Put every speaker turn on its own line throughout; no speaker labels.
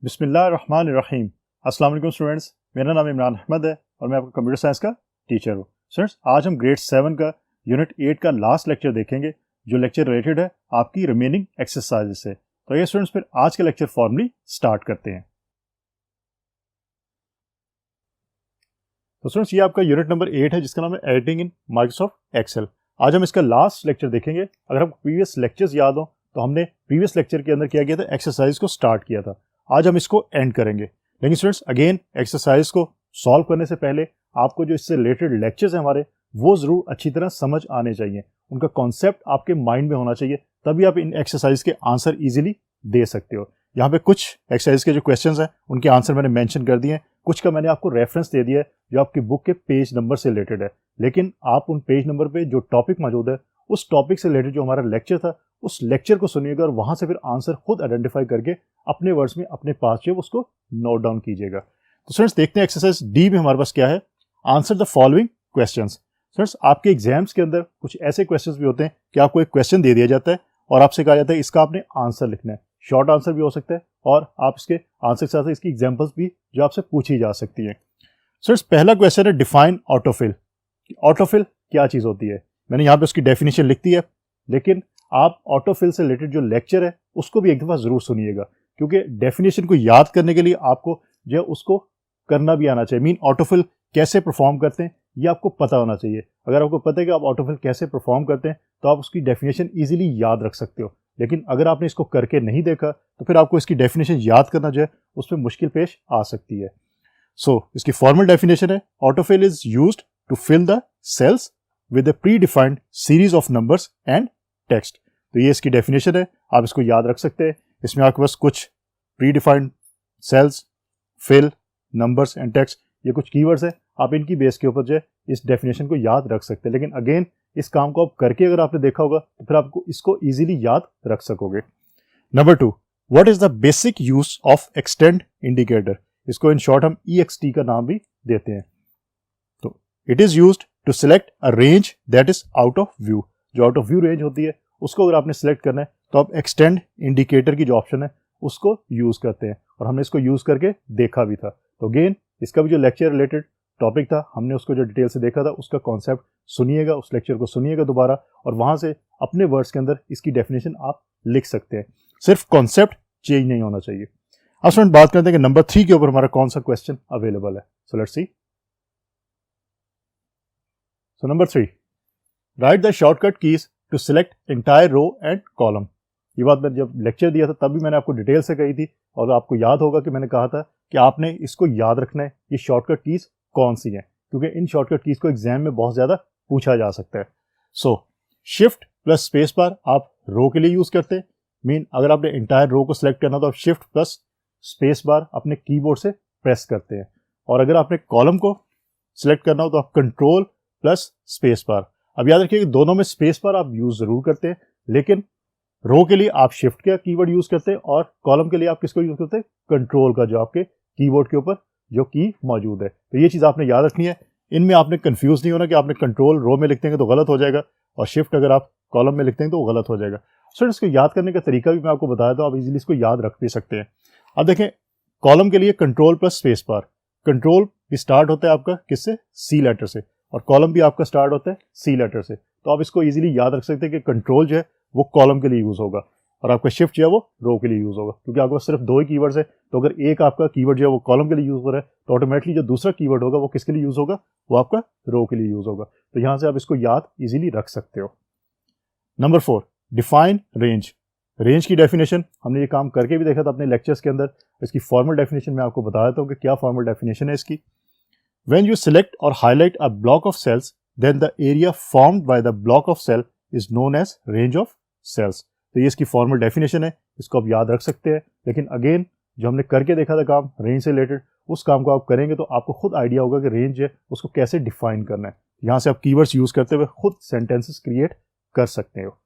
बिस्मिल्लाहिर्रहमानिर्रहीम। अस्सलाम वालेकुम स्टूडेंट्स, मेरा नाम इमरान अहमद है और मैं आपका कंप्यूटर साइंस का टीचर हूँ। स्टूडेंट्स, आज हम ग्रेड 7 का यूनिट 8 का लास्ट लेक्चर देखेंगे, जो लेक्चर रिलेटेड है आपकी रिमेनिंग एक्सरसाइज से। तो ये स्टूडेंट्स, फिर आज का लेक्चर फॉर्मली स्टार्ट करते हैं। तो स्टूडेंट्स, ये आपका यूनिट नंबर 8 है, जिसका नाम है एडिटिंग इन माइक्रोसॉफ्ट एक्सेल। आज हम इसका लास्ट लेक्चर देखेंगे। अगर आपको प्रीवियस लेक्चर्स याद हो तो हमने प्रीवियस लेक्चर के अंदर क्या किया था, एक्सरसाइज को स्टार्ट किया था। आज हम इसको एंड करेंगे। लेकिन स्टूडेंट्स, अगेन एक्सरसाइज को सॉल्व करने से पहले आपको जो इससे रिलेटेड लेक्चर्स हैं हमारे, वो जरूर अच्छी तरह समझ आने चाहिए। उनका कॉन्सेप्ट आपके माइंड में होना चाहिए, तभी आप इन एक्सरसाइज के आंसर इजीली दे सकते हो। यहाँ पे कुछ एक्सरसाइज के जो क्वेश्चंस हैं उनके आंसर मैंने मेंशन कर दिए हैं, कुछ का मैंने आपको रेफरेंस दे दिया है जो आपकी बुक के पेज नंबर से रिलेटेड है। लेकिन आप उन पेज नंबर पे जो टॉपिक मौजूद है, उस टॉपिक से रिलेटेड जो हमारा लेक्चर था, उस लेक्चर को सुनिएगा और वहां से फिर आंसर खुद आइडेंटिफाई करके अपने वर्ड्स में अपने पास जो है उसको नोट डाउन कीजिएगा। तो स्टूडेंट्स, देखते हैं एक्सरसाइज डी में हमारे पास क्या है। Answer the following questions. Students, आपके एग्जाम्स के अंदर कुछ ऐसे क्वेश्चंस भी होते हैं कि आपको एक क्वेश्चन दे दिया जाता है और आपसे कहा जाता है इसका आपने आंसर लिखना है। शॉर्ट आंसर भी हो सकता है और आप इसके आंसर के साथ इसकी एग्जाम्पल्स भी जो आपसे पूछी जा सकती है। स्टूडेंट्स, पहला क्वेश्चन है डिफाइन ऑटोफिल। ऑटोफिल क्या चीज होती है? मैंने यहाँ पे उसकी डेफिनेशन लिख दी है, लेकिन आप ऑटोफिल से रिलेटेड जो लेक्चर है उसको भी एक दफा जरूर सुनिएगा, क्योंकि डेफिनेशन को याद करने के लिए आपको जो है उसको करना भी आना चाहिए। मीन ऑटोफिल कैसे परफॉर्म करते हैं ये आपको पता होना चाहिए। अगर आपको पता है कि आप ऑटोफिल कैसे परफॉर्म करते हैं तो आप उसकी डेफिनेशन इजीली याद रख सकते हो। लेकिन अगर आपने इसको करके नहीं देखा तो फिर आपको इसकी डेफिनेशन याद करना जो है उसमें मुश्किल पेश आ सकती है। इसकी फॉर्मल डेफिनेशन है, autofill is used to fill the cells with a predefined series of numbers and text. तो ये इसकी डेफिनेशन है, आप इसको याद रख सकते हैं। इसमें आपके पास कुछ predefined cells, fill, numbers and text, ये कुछ कीवर्ड्स है। आप इनकी बेस के ऊपर जो है इस डेफिनेशन को याद रख सकते हैं। लेकिन अगेन इस काम को आप करके अगर आपने देखा होगा तो फिर आपको इसको इजीली याद रख सकोगे। Number 2, what is the basic use of extend indicator? इसको इन शॉर्ट हम EXT का नाम भी देते हैं। तो it is used to select a range that is out of view. जो आउट ऑफ व्यू रेंज होती है उसको अगर आपने सिलेक्ट करना है तो आप एक्सटेंड इंडिकेटर की जो ऑप्शन है उसको यूज करते हैं, और हमने इसको यूज करके देखा भी था। तो अगेन इसका भी जो लेक्चर रिलेटेड टॉपिक था, हमने उसको जो डिटेल से देखा था, उसका कॉन्सेप्ट सुनिएगा, उस लेक्चर को सुनिएगा दोबारा, और वहां से अपने वर्ड्स के अंदर इसकी डेफिनेशन आप लिख सकते हैं। सिर्फ कॉन्सेप्ट चेंज नहीं होना चाहिए। अब स्टूडेंट, बात करते हैं कि नंबर 3 के ऊपर हमारा कौन सा क्वेश्चन अवेलेबल है। So let's see. So number 3, write the shortcut keys to select entire row and column. ये बात मैंने जब लेक्चर दिया था तब भी मैंने आपको डिटेल से कही थी, और आपको याद होगा कि मैंने कहा था कि आपने इसको याद रखना है, ये शॉर्टकट कीज कौन सी है, क्योंकि इन शॉर्टकट कीज को एग्जाम में बहुत ज्यादा पूछा जा सकता है। शिफ्ट प्लस स्पेस बार आप रो के लिए यूज करते हैं। मीन अगर आपने एंटायर रो को सिलेक्ट करना तो आप शिफ्ट प्लस स्पेस बार अपने कीबोर्ड से प्रेस करते हैं, और अगर आपने कॉलम को सिलेक्ट करना हो तो आप कंट्रोल प्लस स्पेस बार। अब याद रखिए कि दोनों में स्पेस बार आप यूज जरूर करते हैं, लेकिन रो के लिए आप शिफ्ट का कीवर्ड यूज करते हैं और कॉलम के लिए आप किसको यूज करते हैं, कंट्रोल का, जो आपके कीबोर्ड के ऊपर जो की मौजूद है। तो ये चीज आपने याद रखनी है। इनमें आपने कंफ्यूज नहीं होना कि आपने कंट्रोल रो में लिख देंगे तो गलत हो जाएगा और शिफ्ट अगर आप कॉलम में लिखते हैं तो वो गलत हो जाएगा। स्टूडेंट्स, इसको याद करने का तरीका भी मैं आपको बताया था, आप इजीली इसको याद रख भी सकते हैं। अब देखें, कॉलम के लिए control plus space bar. Control भी स्टार्ट होता है आपका किससे, C लेटर से, और कॉलम भी आपका स्टार्ट होता है C लेटर से। तो आप इसको इजीली याद रख सकते हैं कि कंट्रोल जो है वो कॉलम के लिए यूज होगा और आपका शिफ्ट जो है वो रो के लिए यूज होगा, क्योंकि आपके पास सिर्फ 2 ही कीवर्ड्स है। तो अगर एक आपका कीवर्ड जो है वो कॉलम के लिए यूज हो रहा है तो ऑटोमेटिकली जो दूसरा कीवर्ड होगा वो किसके लिए यूज होगा, वो आपका रो के लिए यूज होगा। तो यहां से आप इसको याद इजीली रख सकते हो। Number 4, define range. रेंज की डेफिनेशन हमने ये काम करके भी देखा था अपने लेक्चर्स के अंदर। इसकी फॉर्मल डेफिनेशन मैं आपको बता देता हूँ कि क्या फॉर्मल डेफिनेशन है इसकी। व्हेन यू सिलेक्ट और highlight a block of cells, then the area formed by the block of cell is known as range of cells. तो ये इसकी फॉर्मल डेफिनेशन है, इसको आप याद रख सकते हैं। लेकिन अगेन जो हमने करके देखा था काम रेंज से रिलेटेड, उस काम को आप करेंगे तो आपको खुद आइडिया होगा कि रेंज है उसको कैसे डिफाइन करना है। यहां से आप कीवर्ड्स यूज करते हुए खुद सेंटेंसेस क्रिएट कर सकते हो।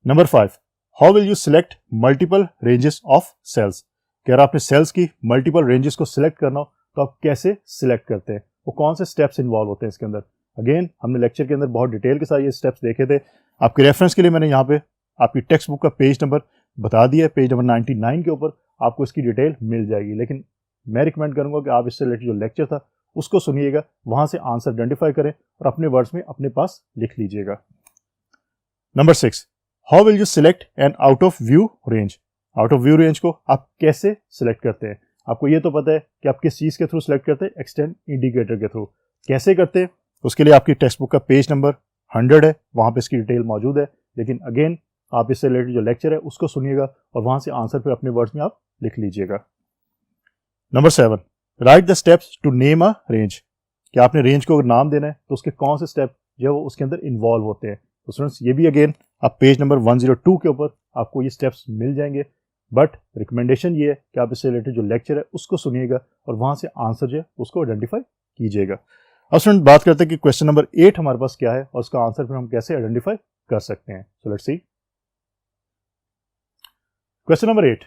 Number 5, how will you select multiple ranges of cells. कि अगर आपने सेल्स की मल्टीपल रेंजेस को सिलेक्ट करना हो तो आप कैसे सिलेक्ट करते हैं, वो कौन से स्टेप्स इन्वॉल्व होते हैं इसके अंदर। अगेन हमने लेक्चर के अंदर बहुत डिटेल के साथ ये स्टेप्स देखे थे। आपके रेफरेंस के लिए मैंने यहाँ पे आपकी टेक्स्ट बुक का पेज नंबर बता दिया है, पेज नंबर 99 के ऊपर आपको इसकी डिटेल मिल जाएगी। लेकिन मैं रिकमेंड करूंगा कि आप इससे रिलेटेड जो लेक्चर था उसको सुनिएगा, वहां से आंसर आइडेंटिफाई करें और अपने वर्ड्स में अपने पास लिख लीजिएगा। Number 6, how will you select an out of view range. Out of view range को आप कैसे सिलेक्ट करते हैं? आपको ये तो पता है कि आप किस चीज़ के थ्रू सिलेक्ट करते हैं, एक्सटेंड इंडिकेटर के थ्रू। कैसे करते हैं उसके लिए आपकी टेक्स्ट बुक का पेज नंबर 100 है, वहाँ पे इसकी डिटेल मौजूद है। लेकिन अगेन आप इससे रिलेटेड जो लेक्चर है उसको सुनिएगा और वहाँ से आंसर फिर अपने वर्ड्स में आप लिख लीजिएगा। Number 7, write the steps to name a range. कि आपने रेंज को अगर नाम देना है तो उसके कौन से स्टेप जो है वो उसके अंदर इन्वॉल्व होते हैं। तो स्टूडेंट्स ये भी अगेन आप पेज नंबर 102 के ऊपर आपको ये स्टेप्स मिल जाएंगे। बट रिकमेंडेशन ये है कि आप इससे रिलेटेड जो लेक्चर है उसको सुनिएगा और वहाँ से आंसर जो है उसको आइडेंटिफाई कीजिएगा। अब स्टूडेंट बात करते हैं कि क्वेश्चन नंबर 8 हमारे पास क्या है और उसका आंसर फिर हम कैसे आइडेंटिफाई कर सकते हैं। So let's see question number 8,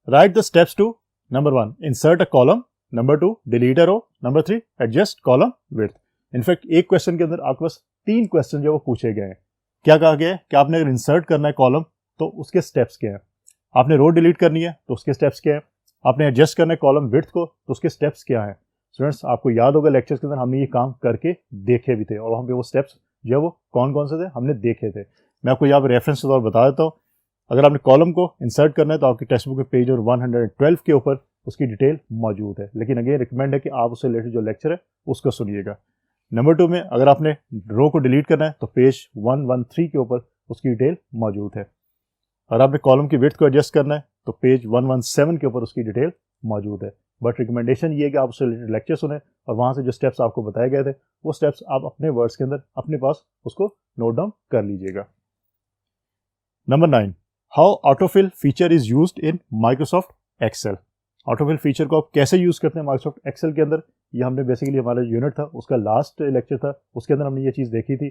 write the steps to number 1 insert a column, number 2 delete a row, number 3 adjust column width. In fact एक क्वेश्चन के अंदर आपके पास 3 क्वेश्चन जो वो पूछे गए हैं। क्या कहा गया है कि आपने अगर इंसर्ट करना है कॉलम तो उसके स्टेप्स क्या हैं, आपने रो डिलीट करनी है तो उसके स्टेप्स क्या हैं, आपने एडजस्ट करना है कॉलम विड्थ को तो उसके स्टेप्स क्या हैं। स्टूडेंट्स आपको याद होगा लेक्चर्स के अंदर हमने ये काम करके देखे भी थे और वहाँ पे वो स्टेप्स जो है वो कौन कौन से थे हमने देखे थे। मैं आपको यहाँ पे रेफरेंस के तौर बता देता हूँ। अगर आपने कॉलम को इंसर्ट करना है तो आपकी टेक्स्ट बुक के पेज और 112 के ऊपर उसकी डिटेल मौजूद है। लेकिन अगेन रिकमेंड है कि आप उससे रिलेटेड जो लेक्चर है उसको सुनिएगा। नंबर 2 में अगर आपने रो को डिलीट करना है तो पेज 113 के ऊपर उसकी डिटेल मौजूद है। अगर आपने कॉलम की विड्थ को एडजस्ट करना है तो पेज 117 के ऊपर उसकी डिटेल मौजूद है। बट रिकमेंडेशन ये है कि आप उससे रिलेटेड लेक्चर सुने और वहाँ से जो स्टेप्स आपको बताए गए थे वो स्टेप्स आप अपने वर्ड्स के अंदर अपने पास उसको नोट डाउन कर लीजिएगा। Number 9, how autofill feature is used in Microsoft Excel. Autofill feature को आप कैसे यूज करते हैं माइक्रोसॉफ्ट एक्सेल के अंदर, ये हमने बेसिकली हमारा यूनिट था उसका लास्ट लेक्चर था उसके अंदर हमने ये चीज़ देखी थी।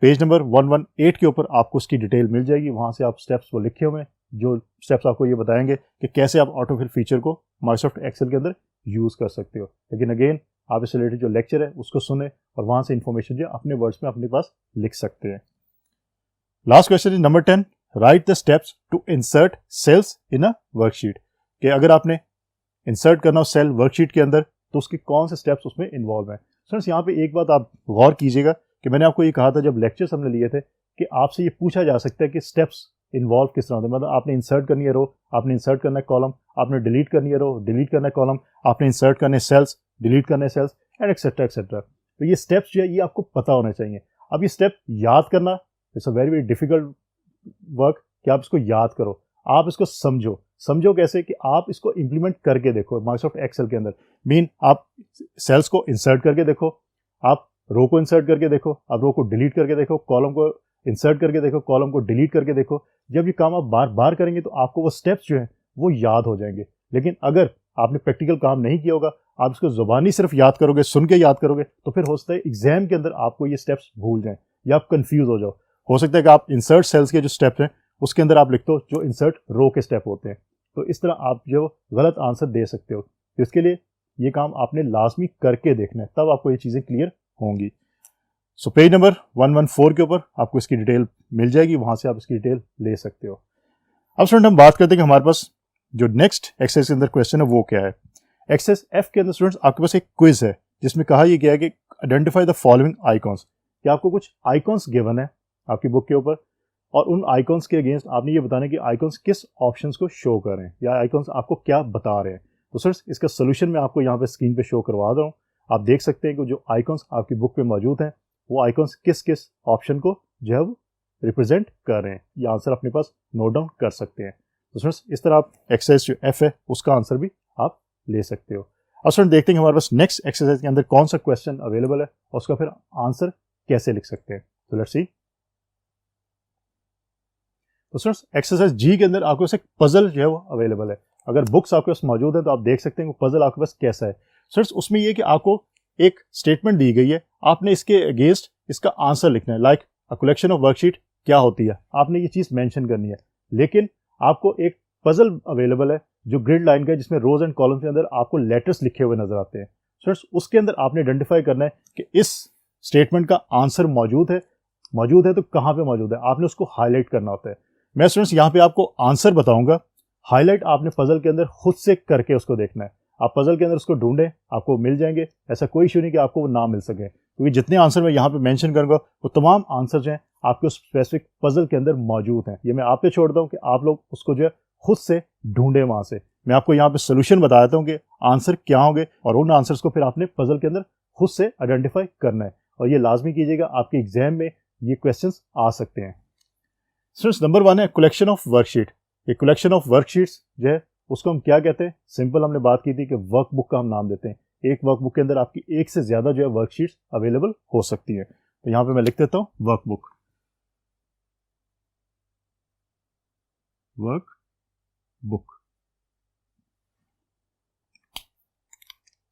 पेज नंबर 118 के ऊपर आपको उसकी डिटेल मिल जाएगी, वहाँ से आप स्टेप्स वो लिखे हुए हैं जो स्टेप्स आपको ये बताएंगे कि कैसे आप ऑटोफिल फीचर को माइक्रोसॉफ्ट एक्सेल के अंदर यूज़ कर सकते हो। लेकिन अगेन आप इससे रिलेटेड जो लेक्चर है उसको सुने और वहाँ से इन्फॉर्मेशन जो अपने वर्ड्स में अपने पास लिख सकते हैं। Last question is number 10, write the steps to insert cells in a worksheet. कि अगर आपने इंसर्ट करना हो सेल वर्कशीट के अंदर तो उसके कौन से स्टेप्स उसमें इन्वॉल्व हैं। फ्रेंड्स यहाँ पे एक बात आप गौर कीजिएगा कि मैंने आपको ये कहा था जब लेक्चर्स हमने लिए थे कि आपसे ये पूछा जा सकता है कि स्टेप्स इन्वॉल्व किस तरह होते हैं। मतलब आपने इंसर्ट करनी है रो, आपने इंसर्ट करना है कॉलम, आपने डिलीट करनी है रो, डिलीट करना है कॉलम, आपने इंसर्ट करने सेल्स, डिलीट करने सेल्स एंड एक्सेट्रा एक्सेट्रा। तो ये स्टेप्स जो है ये आपको पता होने चाहिए। अब ये स्टेप याद करना it's a very very difficult work कि आप इसको याद करो, आप इसको समझो कैसे कि आप इसको इंप्लीमेंट करके देखो माइक्रोसॉफ्ट एक्सेल के अंदर। मीन आप सेल्स को इंसर्ट करके देखो, आप रो को इंसर्ट करके देखो, आप रो को डिलीट करके देखो, कॉलम को इंसर्ट करके देखो, कॉलम को डिलीट करके देखो। जब ये काम आप बार बार करेंगे तो आपको वो स्टेप्स जो हैं वो याद हो जाएंगे। लेकिन अगर आपने प्रैक्टिकल काम नहीं किया होगा, आप इसको जुबानी सिर्फ याद करोगे, सुन के याद करोगे, तो फिर हो सकता है एग्जाम के अंदर आपको ये स्टेप्स भूल जाएं या आप कंफ्यूज हो जाओ। हो सकता है कि आप इंसर्ट सेल्स के जो स्टेप्स हैं उसके अंदर आप लिख दो जो इंसर्ट रो के स्टेप होते हैं, तो इस तरह आप जो गलत आंसर दे सकते हो। तो इसके लिए ये काम आपने लाजमी करके देखना है, तब आपको ये चीज़ें क्लियर होंगी। सो पेज नंबर 114 के ऊपर आपको इसकी डिटेल मिल जाएगी, वहाँ से आप इसकी डिटेल ले सकते हो। अब स्टूडेंट हम बात करते हैं कि हमारे पास जो नेक्स्ट एक्सरसाइज के अंदर क्वेश्चन है वो क्या है। एक्सरसाइज एफ के अंदर स्टूडेंट्स आपके पास एक क्विज है जिसमें कहा यह गया है कि आइडेंटिफाई द फॉलोइंग आइकॉन्स। कि आपको कुछ आइकॉन्स गिवन है आपकी बुक के ऊपर और उन आइकॉन्स के अगेंस्ट आपने ये बताना कि आइकॉन्स किस ऑप्शंस को शो कर रहे हैं या आइकॉन्स आपको क्या बता रहे हैं। तो सर इसका सोल्यूशन मैं आपको यहाँ पे स्क्रीन पे शो करवा रहा हूँ। आप देख सकते हैं कि जो आइकॉन्स आपकी बुक पे मौजूद हैं वो आइकॉन्स किस किस ऑप्शन को जो है वो रिप्रेजेंट कर रहे हैं। ये आंसर अपने पास नोट डाउन कर सकते हैं। तो फ्रेंड्स इस तरह आप एक्सरसाइज जो एफ है उसका आंसर भी आप ले सकते हो। अब फ्रेंड देखते हैं हमारे पास नेक्स्ट एक्सरसाइज के अंदर कौन सा क्वेश्चन अवेलेबल है और उसका फिर आंसर कैसे लिख सकते हैं। तो लेट्स सी। तो फ्रेंड्स एक्सरसाइज जी के अंदर आपके पास एक पजल जो है वो अवेलेबल है। अगर बुक्स आपके पास मौजूद है तो आप देख सकते हैं वो पजल आपके पास कैसा है। फ्रेंड्स उसमें ये कि आपको एक स्टेटमेंट दी गई है, आपने इसके अगेंस्ट इसका आंसर लिखना है। Like a collection of worksheet क्या होती है, आपने ये चीज़ मेंशन करनी है। लेकिन आपको एक पजल अवेलेबल है जो ग्रिड लाइन का है जिसमें रोज एंड कॉलम के अंदर आपको लेटर्स लिखे हुए नजर आते हैं। फ्रेंड्स उसके अंदर आपने आइडेंटिफाई करना है कि इस स्टेटमेंट का आंसर मौजूद है तो कहाँ पे मौजूद है, आपने उसको हाईलाइट करना होता है। मैं स्टूडेंट्स यहाँ पे आपको आंसर बताऊंगा, हाईलाइट आपने पजल के अंदर खुद से करके उसको देखना है। आप पजल के अंदर उसको ढूंढें, आपको मिल जाएंगे, ऐसा कोई इशू नहीं कि आपको वो ना मिल सके, क्योंकि जितने आंसर मैं यहाँ पे मेंशन करूँगा वो तमाम आंसर जो हैं आपके उस स्पेसिफिक पजल के अंदर मौजूद हैं। ये मैं आप पे छोड़ता हूँ कि आप लोग उसको जो है खुद से ढूंढें वहाँ से। मैं आपको यहाँ पे सोल्यूशन बता देता हूँ कि आंसर क्या होंगे और उन आंसर्स को फिर आपने पजल के अंदर खुद से आइडेंटिफाई करना है, और ये लाजमी कीजिएगा, आपके एग्जाम में ये क्वेश्चंस आ सकते हैं। स्टूडेंट्स, नंबर 1 है कलेक्शन ऑफ वर्कशीट। ये कलेक्शन ऑफ वर्कशीट्स जो है उसको हम क्या कहते हैं? सिंपल हमने बात की थी कि वर्कबुक का हम नाम देते हैं। एक वर्कबुक के अंदर आपकी एक से ज्यादा जो है वर्कशीट्स अवेलेबल हो सकती है। तो यहाँ पे मैं लिख देता हूँ वर्कबुक, वर्कबुक।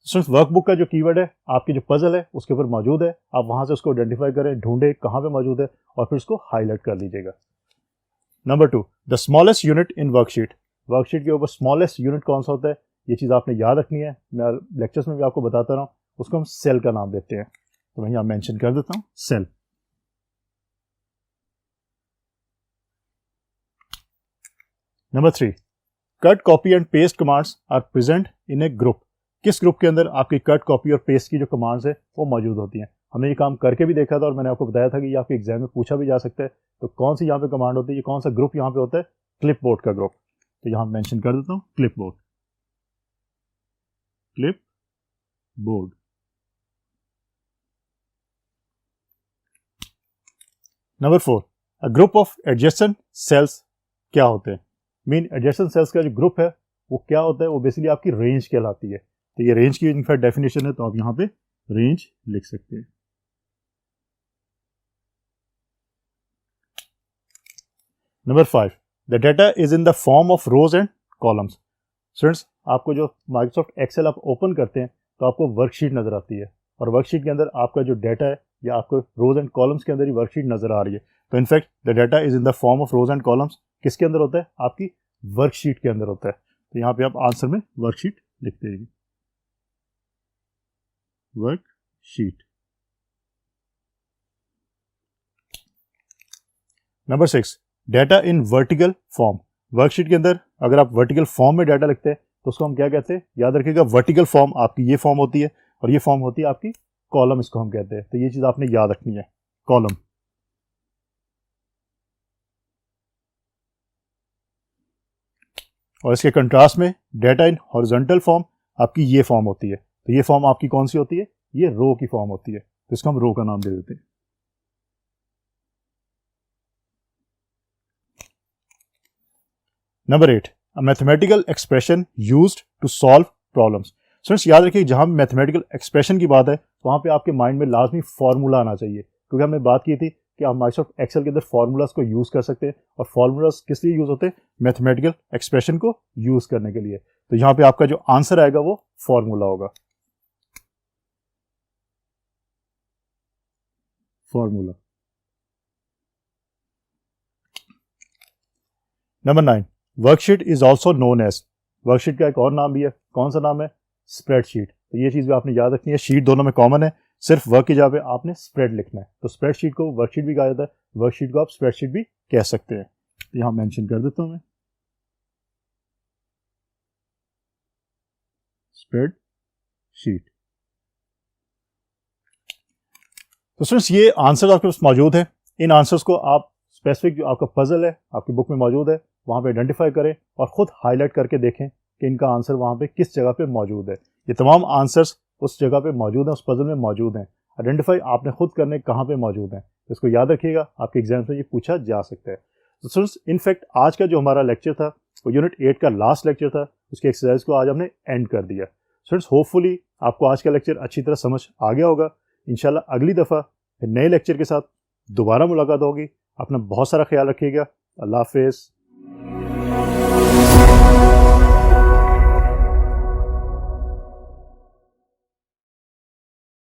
सिर्फ वर्कबुक का जो कीवर्ड है आपकी जो पजल है उसके ऊपर मौजूद है, आप वहां से उसको आइडेंटिफाई करें, ढूंढे कहाँ पे मौजूद है और फिर उसको हाईलाइट कर लीजिएगा। Number 2, the smallest unit in worksheet. Worksheet के ऊपर स्मॉलेस्ट यूनिट कौन सा होता है, ये चीज़ आपने याद रखनी है। मैं लेक्चर्स में भी आपको बताता रहा हूँ, उसको हम सेल का नाम देते हैं। तो मैं यहाँ मेंशन कर देता हूँ cell. Number 3, cut, copy and paste commands are present in a group. किस ग्रुप के अंदर आपकी कट, कॉपी और पेस्ट की जो कमांड्स है वो मौजूद होती हैं? हमने ये काम करके भी देखा था और मैंने आपको बताया था कि ये आपके एग्जाम में पूछा भी जा सकता है। तो कौन सी यहाँ पे कमांड होती है, ये कौन सा ग्रुप यहाँ पे होता है? क्लिपबोर्ड का ग्रुप। तो यहाँ मेंशन कर देता हूँ clipboard, clipboard. Number 4, a group of adjacent sales क्या होते हैं? मीन एडजेसेंट सेल्स का जो ग्रुप है वो क्या होता है? वो बेसिकली आपकी रेंज कहलाती है। तो ये रेंज की इनफैक्ट डेफिनेशन है, तो आप यहाँ पे रेंज लिख सकते हैं। Number 5, the data is in the form of rose and columns. Students, आपको जो माइक्रोसॉफ्ट एक्सेल आप ओपन करते हैं तो आपको वर्कशीट नजर आती है, और वर्कशीट के अंदर आपका जो डाटा है या आपको रोज एंड कॉलम्स के अंदर ही वर्कशीट नजर आ रही है। तो in fact the data is in the form of rose and columns किसके अंदर होता है? आपकी वर्कशीट के अंदर होता है। तो यहाँ पे आप आंसर में वर्कशीट लिखते हैं, worksheet. Number 6, data in vertical form. Worksheet के अंदर अगर आप वर्टिकल फॉर्म में डाटा लिखते हैं तो उसको हम क्या कहते हैं? याद रखिएगा, वर्टिकल फॉर्म आपकी ये फॉर्म होती है और ये फॉर्म होती है आपकी कॉलम, इसको हम कहते हैं। तो ये चीज आपने याद रखनी है, कॉलम। और इसके कंट्रास्ट में डाटा इन हॉरिजॉन्टल फॉर्म आपकी ये फॉर्म होती है। तो ये फॉर्म आपकी कौन सी होती है? ये रो की फॉर्म होती है, तो इसको हम रो का नाम दे देते हैं। Number 8, a mathematical expression used to solve problems. Students, याद रखिए जहां मैथमेटिकल एक्सप्रेशन की बात है तो वहां पे आपके माइंड में लाजमी फार्मूला आना चाहिए, क्योंकि हमने बात की थी कि आप माइक्रोसॉफ्ट एक्सेल के अंदर फार्मूलाज को यूज कर सकते हैं, और फार्मूलाज किस लिए यूज होते हैं? मैथमेटिकल एक्सप्रेशन को यूज करने के लिए। तो यहाँ पे आपका जो आंसर आएगा वो फार्मूला होगा, formula. Number 9, worksheet is also known as. Worksheet का एक और नाम भी है, कौन सा नाम है? स्प्रेडशीट। तो ये चीज भी आपने याद रखनी है, शीट दोनों में कॉमन है, सिर्फ वर्क की जगह पे आपने स्प्रेड लिखना है। तो स्प्रेडशीट को वर्कशीट भी कहा जाता है, वर्कशीट को आप स्प्रेडशीट भी कह सकते हैं। तो यहां मेंशन कर देता हूं मैं स्प्रेडशीट। तो स्टूडेंट्स, ये आंसर आपके पास मौजूद है। इन आंसर्स को आप स्पेसिफिक जो आपका पजल है आपकी बुक में मौजूद है वहां पे आइडेंटिफाई करें और खुद हाईलाइट करके देखें कि इनका आंसर वहां पे किस जगह पे मौजूद है। ये तमाम आंसर्स उस जगह पे मौजूद हैं, उस पजल में मौजूद हैं। आइडेंटिफाई आपने खुद करने कहाँ पे मौजूद हैं, तो इसको याद रखिएगा, आपके एग्जाम में ये पूछा जा सकता है। तो स्टूडेंट्स, इनफैक्ट आज का जो हमारा लेक्चर था वो यूनिट 8 का लास्ट लेक्चर था, उसके एक्सरसाइज को आज हमने एंड कर दिया। स्टूडेंट्स, होपफुली आपको आज का लेक्चर अच्छी तरह समझ आ गया होगा। इंशाल्लाह अगली दफ़ा फिर नए लेक्चर के साथ दोबारा मुलाकात होगी। अपना बहुत सारा ख्याल रखिएगा। अल्लाह हाफिज़।